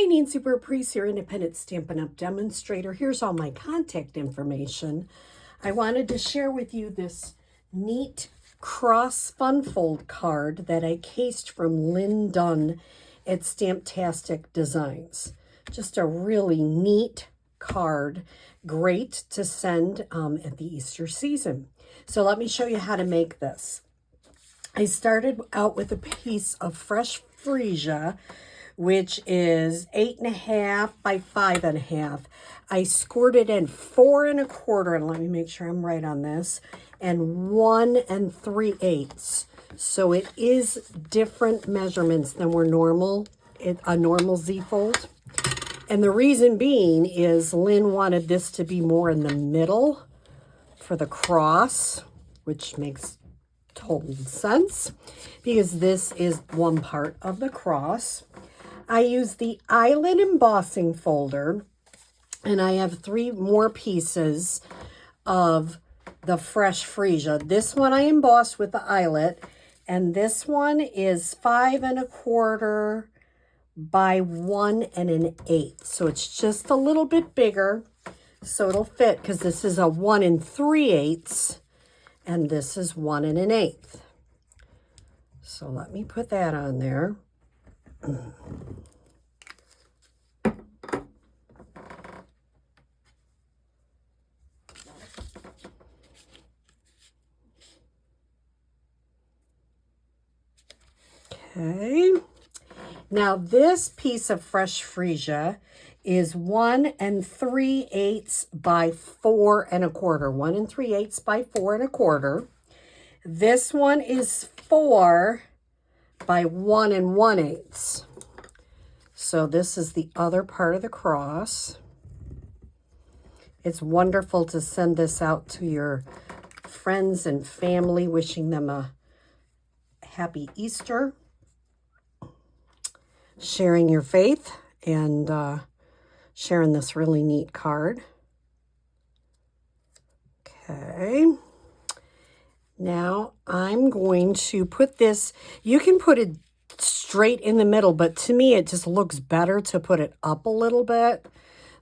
Hi, Nancy Burt-Preece, your independent Stampin' Up! Demonstrator. Here's all my contact information. I wanted to share with you this neat cross fun fold card that I cased from Lynn Dunn at Stamptastic Designs. Just a really neat card, great to send at the Easter season. So let me show you how to make this. I started out with a piece of fresh freesia, which is 8.5 by 5.5. I scored it in 4 1/4, and let me make sure I'm right on this, and 1 3/8. So it is different measurements than a normal Z fold. And the reason being is Lynn wanted this to be more in the middle for the cross, which makes total sense because this is one part of the cross. I use the eyelet embossing folder, and I have 3 more pieces of the fresh freesia. This one I embossed with the eyelet, and this one is 5 1/4 by 1 1/8. So it's just a little bit bigger, so it'll fit because this is a 1 3/8, and this is 1 1/8. So let me put that on there. Okay, now this piece of fresh freesia is 1 3/8 by 4 1/4. 1 3/8 by 4 1/4. This one is 4 by 1 1/8. So this is the other part of the cross. It's wonderful to send this out to your friends and family, wishing them a happy Easter, sharing your faith, and sharing this really neat card. Okay. Now I'm going to put this, you can put it straight in the middle, but to me it just looks better to put it up a little bit.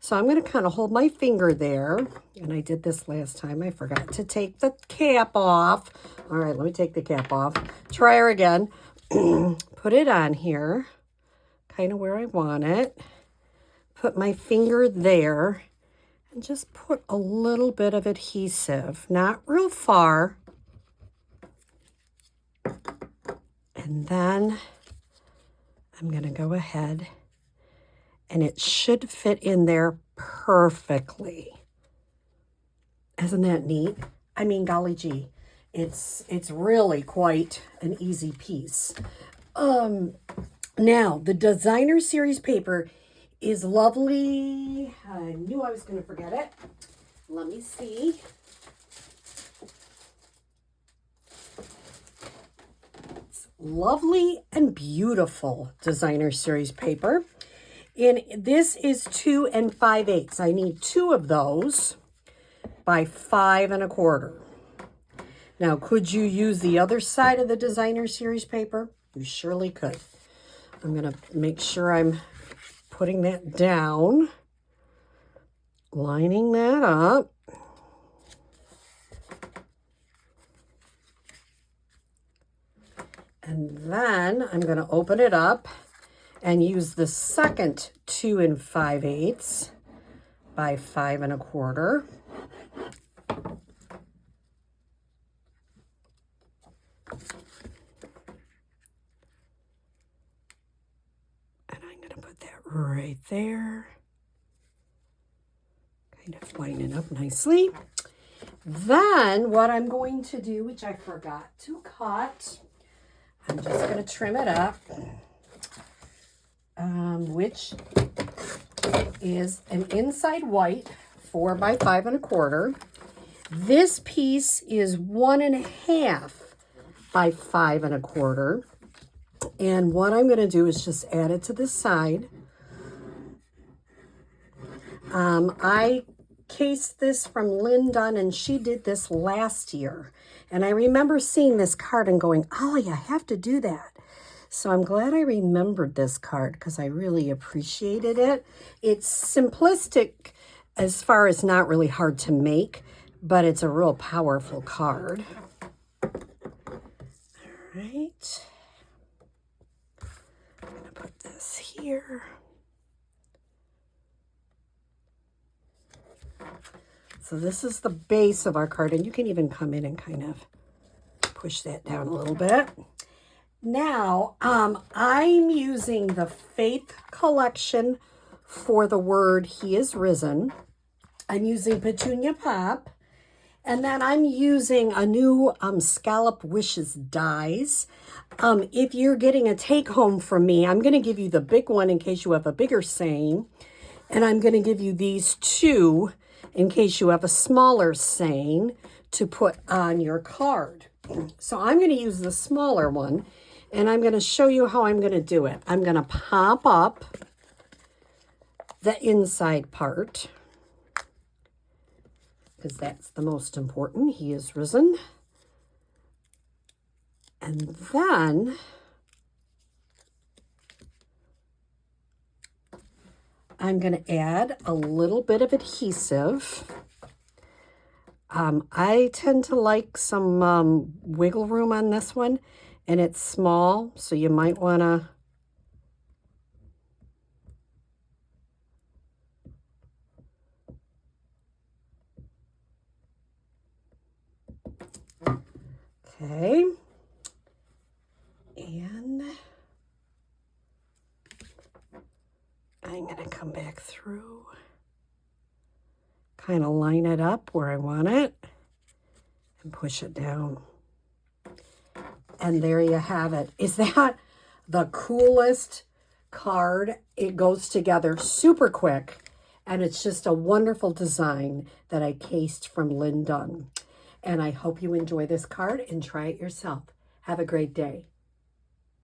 So I'm going to kind of hold my finger there, and I did this last time. I forgot to take the cap off. All right, let me take the cap off. Try her again. Put it on here, kind of where I want it. Put my finger there, and just put a little bit of adhesive, not real far. And then I'm going to go ahead, and it should fit in there perfectly. Isn't that neat? I mean, golly gee, it's really quite an easy piece. Now, the designer series paper is lovely. I knew I was going to forget it. Let me see. Lovely and beautiful designer series paper, and this is 2 5/8. I need 2 of those by 5 1/4. Now, could you use the other side of the designer series paper? You surely could. I'm going to make sure I'm putting that down, lining that up. And then I'm going to open it up and use the second 2 5/8 by 5 1/4. And I'm going to put that right there. Kind of line it up nicely. Then what I'm going to do, which I forgot to cut, I'm just going to trim it up, which is an inside white 4 by 5 1/4. This piece is 1 1/2 by 5 1/4. And what I'm going to do is just add it to the side. I cased this from Lynn Dunn, and she did this last year. And I remember seeing this card and going, Ollie, I have to do that. So I'm glad I remembered this card because I really appreciated it. It's simplistic as far as not really hard to make, but it's a real powerful card. All right. I'm going to put this here. So this is the base of our card, and you can even come in and kind of push that down a little bit. Now, I'm using the Faith Collection for the word He is Risen. I'm using Petunia Pop. And then I'm using a new Scallop Wishes dies. If you're getting a take-home from me, I'm going to give you the big one in case you have a bigger saying. And I'm going to give you these two in case you have a smaller saying to put on your card. So I'm going to use the smaller one, and I'm going to show you how I'm going to do it. I'm going to pop up the inside part, because that's the most important. He is risen. And then I'm going to add a little bit of adhesive. I tend to like some wiggle room on this one, and it's small, so you might want to okay. And I'm going to come back through, kind of line it up where I want it, and push it down. And there you have it. Is that the coolest card? It goes together super quick, and it's just a wonderful design that I cased from Lynn Dunn. And I hope you enjoy this card and try it yourself. Have a great day.